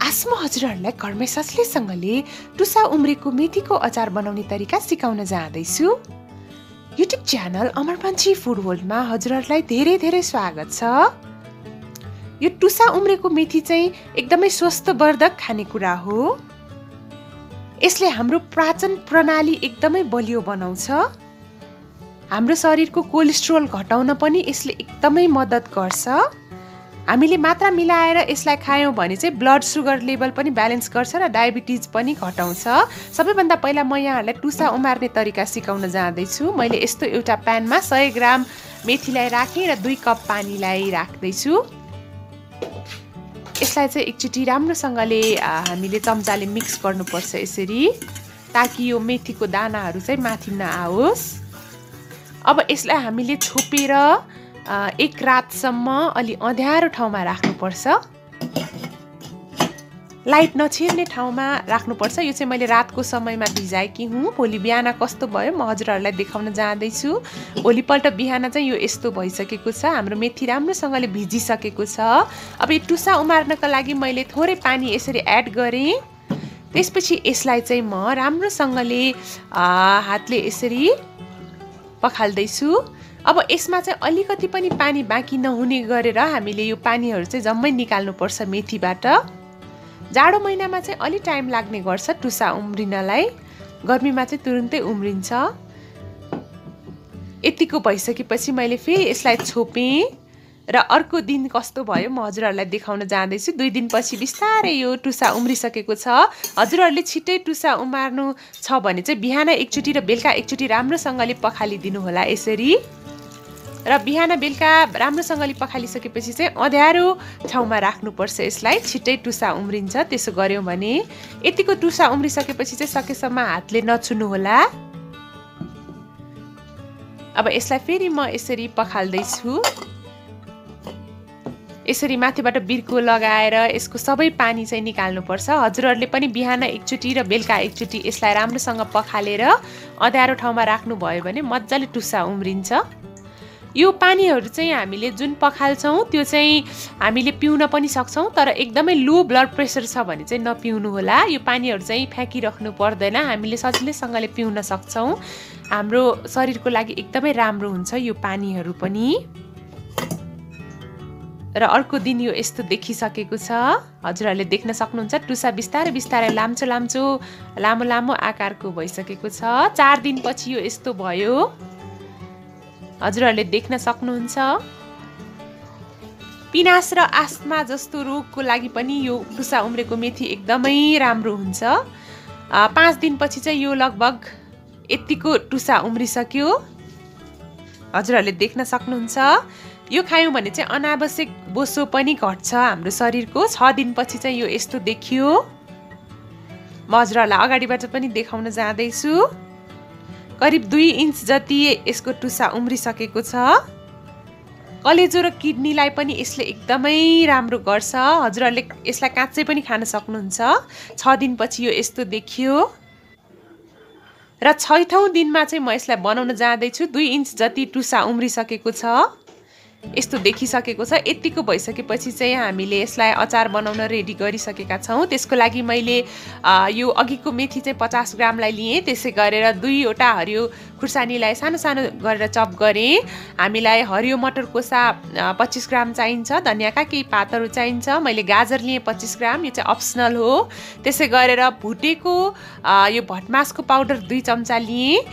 आज म हजुरहरूलाई घरमै सजिलैसँगले टुसा उम्रेको मेथीको अचार बनाउने तरिका सिकाउन जाँदैछु। युट्युब च्यानल अमर पान्छी फूड वर्ल्डमा हजुरहरूलाई धेरै धेरै स्वागत छ। यो टुसा उम्रेको मेथी चाहिँ एकदमै स्वास्थ्यवर्धक खानेकुरा हो। यसले हाम्रो पाचन प्रणाली एकदमै बलियो बनाउँछ। हाम्रो शरीरको कोलेस्ट्रोल घटाउन पनि यसले एकदमै मद्दत गर्छ। हामीले मात्रा मिलाएर यसलाई खायौं भने चाहिँ ब्लड सुगर लेभल पनि ब्यालेन्स गर्छ र डायबिटिज पनि घटाउँछ। सबैभन्दा पहिला म यहाँहरूलाई टुसा उमार्ने तरिका सिकाउन जाँदैछु। मैले यस्तो एउटा प्यानमा 100 ग्राम मेथीलाई राखेँ र 2 कप पानीलाई राख्दैछु। यसलाई चाहिँ एकचोटि राम्रोसँगले हामीले चम्चाले मिक्स गर्नुपर्छ यसरी, ताकि यो मेथीको दानाहरू चाहिँ माथि नआओस्। अब यसलाई हामीले छोपेर 1 रातसम्म अलि अँध्यारो ठाउँमा राख्नुपर्छ। लाइट नछिर्ने ठाउँमा राख्नुपर्छ। यो चाहिँ मैले रातको समयमा भिजाएकी हुँ। भोलि बिहान कस्तो भयो म हजुरहरूलाई देखाउन जाँदैछु। भोलिपल्ट बिहान चाहिँ यो यस्तो भइसकेको छ। हाम्रो मेथी राम्रोसँगले भिजिसकेको छ। अब यो टुसा उमार्नका लागि मैले थोरै पानी यसरी एड गरेँ। त्यसपछि यसलाई चाहिँ म राम्रोसँगले हातले यसरी पखाल्दैछु। अब यसमा चाहिँ अलिकति पनि पानी बाँकी नहुने गरेर हामीले यो पानीहरू चाहिँ जम्मै निकाल्नुपर्छ मेथीबाट। जाडो महिनामा चाहिँ अलि टाइम लाग्ने गर्छ टुसा उम्रिनलाई, गर्मीमा चाहिँ तुरुन्तै उम्रिन्छ। यतिको भइसकेपछि मैले फेरि यसलाई छोपेँ र अर्को दिन कस्तो भयो म हजुरहरूलाई देखाउन जाँदैछु। 2 दिनपछि बिस्तारै यो टुसा उम्रिसकेको छ। हजुरहरूले छिट्टै टुसा उमार्नु छ भने चाहिँ बिहान एकचोटि र बेलुका एकचोटि राम्रोसँगले पखालिदिनु होला यसरी। र बिहान बेलुका राम्रोसँगले पखालिसकेपछि चाहिँ अँध्यारो ठाउँमा राख्नुपर्छ यसलाई, छिट्टै टुसा उम्रिन्छ। त्यसो गर्यौँ भने यतिको टुसा उम्रिसकेपछि चाहिँ सकेसम्म हातले नछुनु होला। अब यसलाई फेरि म यसरी पखाल्दैछु। यसरी माथिबाट बिर्को लगाएर यसको सबै पानी चाहिँ निकाल्नुपर्छ। हजुरहरूले पनि बिहान एकचोटि र बेलुका एकचोटि यसलाई राम्रोसँग पखालेर अँध्यारो ठाउँमा राख्नुभयो भने मजाले टुसा उम्रिन्छ। यो पानीहरू चाहिँ हामीले जुन पखाल्छौँ त्यो चाहिँ हामीले पिउन पनि सक्छौँ, तर एकदमै लो ब्लड प्रेसर छ भने चाहिँ नपिउनु होला। यो पानीहरू चाहिँ फ्याँकिराख्नु पर्दैन, हामीले सजिलैसँगले पिउन सक्छौँ। हाम्रो शरीरको लागि एकदमै राम्रो हुन्छ यो पानीहरू पनि। र अर्को दिन यो यस्तो देखिसकेको छ। हजुरहरूले देख्न सक्नुहुन्छ टुसा बिस्तारै बिस्तारै लाम्चो लाम्चो लामो लामो आकारको भइसकेको छ। 4 दिनपछि यो यस्तो भयो, हजुरहरूले देख्न सक्नुहुन्छ। पिनास र आस्मा जस्तो रोगको लागि पनि यो टुसा उम्रेको मेथी एकदमै राम्रो हुन्छ। 5 दिनपछि चाहिँ यो लगभग यतिको टुसा उम्रिसक्यो, हजुरहरूले देख्न सक्नुहुन्छ। यो खायौँ भने चाहिँ अनावश्यक बोसो पनि घट्छ हाम्रो शरीरको। 6 दिनपछि चाहिँ यो यस्तो देखियो। म हजुरहरूलाई अगाडिबाट पनि देखाउन जाँदैछु। करिब 2 इन्च जति यसको टुसा उम्रिसकेको छ। कलेजो र किडनीलाई पनि यसले एकदमै राम्रो गर्छ। हजुरहरूले यसलाई काँचै पनि खान सक्नुहुन्छ। 6 दिनपछि यो यस्तो देखियो। र 6औं दिनमा चाहिँ म यसलाई बनाउन जाँदैछु। 2 इन्च जति टुसा उम्रिसकेको छ, यस्तो देखिसकेको छ। यतिको भइसकेपछि चाहिँ हामीले यसलाई अचार बनाउन रेडी गरिसकेका छौँ। त्यसको लागि मैले यो अघिको मेथी चाहिँ 50 ग्रामलाई लिएँ। त्यसै गरेर 2वटा हरियो खुर्सानीलाई सानो सानो गरेर चप गरेँ। हामीलाई हरियो मटर कोसा 25 ग्राम चाहिन्छ, धनियाँका केही पातहरू चाहिन्छ। मैले गाजर लिएँ 25 ग्राम, यो चाहिँ अप्सनल हो। त्यसै गरेर भुटेको यो भटमासको पाउडर 2 चम्चा लिएँ।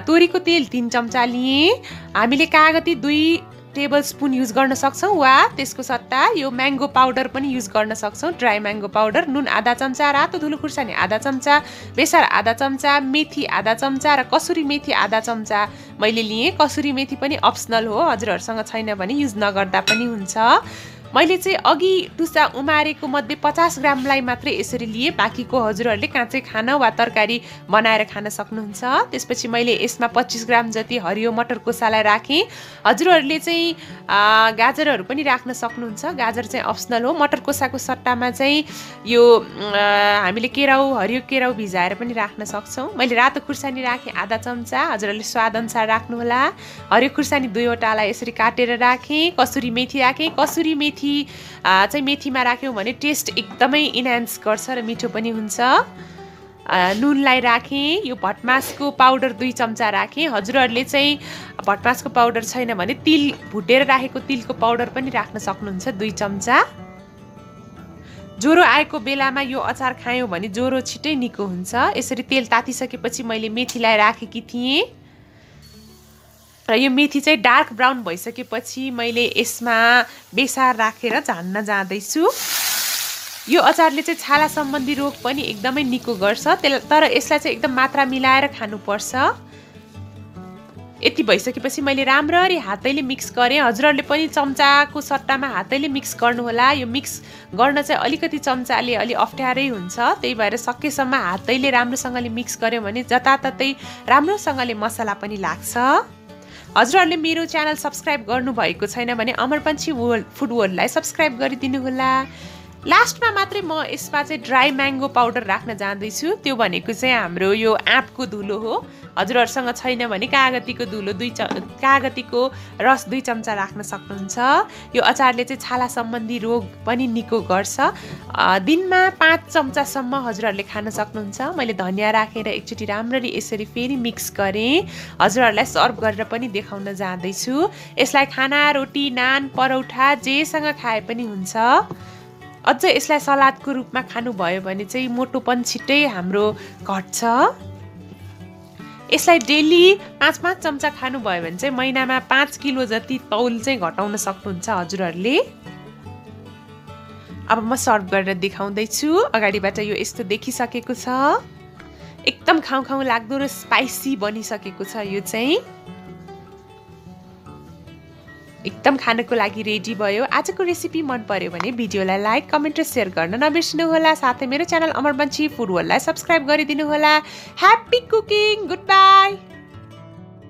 तोरीको तेल 3 चम्चा लिएँ। हामीले कागती 2 टेबलस्पुन युज गर्न सक्छौँ वा त्यसको सट्टा यो म्याङ्गो पाउडर पनि युज गर्न सक्छौँ, ड्राई म्याङ्गो पाउडर। नुन आधा चम्चा, रातो धुलो खुर्सानी आधा चम्चा, बेसार आधा चम्चा, मेथी आधा चम्चा र कसुरी मेथी आधा चम्चा मैले लिएँ। कसुरी मेथी पनि अप्सनल हो, हजुरहरूसँग छैन भने युज नगर्दा पनि हुन्छ। मैले चाहिँ अघि टुसा उमारेको मध्ये 50 ग्रामलाई मात्रै यसरी लिएँ। बाँकीको हजुरहरूले काँचै खान वा तरकारी बनाएर खान सक्नुहुन्छ। त्यसपछि मैले यसमा 25 ग्राम जति हरियो मटर कोसालाई राखेँ। हजुरहरूले चाहिँ गाजरहरू पनि राख्न सक्नुहुन्छ, गाजर चाहिँ अप्सनल हो। मटर कोसाको सट्टामा चाहिँ यो हामीले केराउ, हरियो केराउ भिजाएर पनि राख्न सक्छौँ। मैले रातो खुर्सानी राखेँ आधा चम्चा, हजुरहरूले स्वाद अनुसार राख्नुहोला। हरियो खुर्सानी 2वटालाई यसरी काटेर राखेँ। कसुरी मेथी राखेँ। कसुरी मेथी मेथी चाहिँ मेथीमा राख्यौँ भने टेस्ट एकदमै इन्हान्स गर्छ र मिठो पनि हुन्छ। नुनलाई राखेँ। यो भटमासको पाउडर 2 चम्चा राखेँ। हजुरहरूले चाहिँ भटमासको पाउडर छैन भने तिल भुटेर राखेको तिलको पाउडर पनि राख्न सक्नुहुन्छ 2 चम्चा। ज्वरो आएको बेलामा यो अचार खायौँ भने ज्वरो छिटै निको हुन्छ। यसरी तेल तातिसकेपछि मैले मेथीलाई राखेकी थिएँ र यो मेथी चाहिँ डार्क ब्राउन भइसकेपछि मैले यसमा बेसार राखेर झान्न जाँदैछु। यो अचारले चाहिँ छाला सम्बन्धी रोग पनि एकदमै निको गर्छ, तर यसलाई चाहिँ एकदम मात्रा मिलाएर खानुपर्छ। यति भइसकेपछि मैले राम्ररी हातैले मिक्स गरेँ। हजुरहरूले पनि चम्चाको सट्टामा हातैले मिक्स गर्नुहोला। यो मिक्स गर्न चाहिँ अलिकति चम्चाले अलि अप्ठ्यारै हुन्छ, त्यही भएर सकेसम्म हातैले राम्रोसँगले मिक्स गर्यो भने जताततै राम्रोसँगले मसला पनि लाग्छ। हजुरहरूले मेरो च्यानल सब्स्क्राइब गर्नुभएको छैन भने अमर पन्छी फुड वर्ल्डलाई सब्स्क्राइब गरिदिनु होला। लास्टमा मात्रै म यसमा चाहिँ ड्राई म्याङ्गो पाउडर राख्न जाँदैछु। त्यो भनेको चाहिँ हाम्रो यो आँपको धुलो हो। हजुरहरूसँग छैन भने कागतीको धुलो कागतीको रस 2 चम्चा राख्न सक्नुहुन्छ। यो अचारले चाहिँ छाला सम्बन्धी रोग पनि निको गर्छ। दिनमा 5 चम्चासम्म हजुरहरूले खान सक्नुहुन्छ। मैले धनिया राखेर एकचोटि राम्ररी यसरी फेरि मिक्स गरेँ। हजुरहरूलाई सर्भ गरेर पनि देखाउन जाँदैछु। यसलाई खाना, रोटी, नान, परौठा जेसँग खाए पनि हुन्छ। अझ यसलाई सलादको रूपमा खानुभयो भने चाहिँ मोटोपन छिट्टै हाम्रो घट्छ। यसलाई डेली 5-5 चम्चा खानुभयो भने चाहिँ महिनामा 5 किलो जति तौल चाहिँ घटाउन सक्नुहुन्छ हजुरहरूले। अब म सर्भ गरेर देखाउँदैछु। अगाडिबाट यो यस्तो देखिसकेको छ। एकदम खाउँ खाउँ लाग्दो र स्पाइसी बनिसकेको छ। यो चाहिँ एकदम खानको लागि रेडी भयो। आजको रेसिपी मन पर्यो भने भिडियोलाई लाइक, कमेन्ट र सेयर गर्न नबिर्सिनु होला। साथै मेरो च्यानल अमर पन्छी फुड वर्ल्डलाई सब्स्क्राइब गरिदिनु होला। Happy cooking.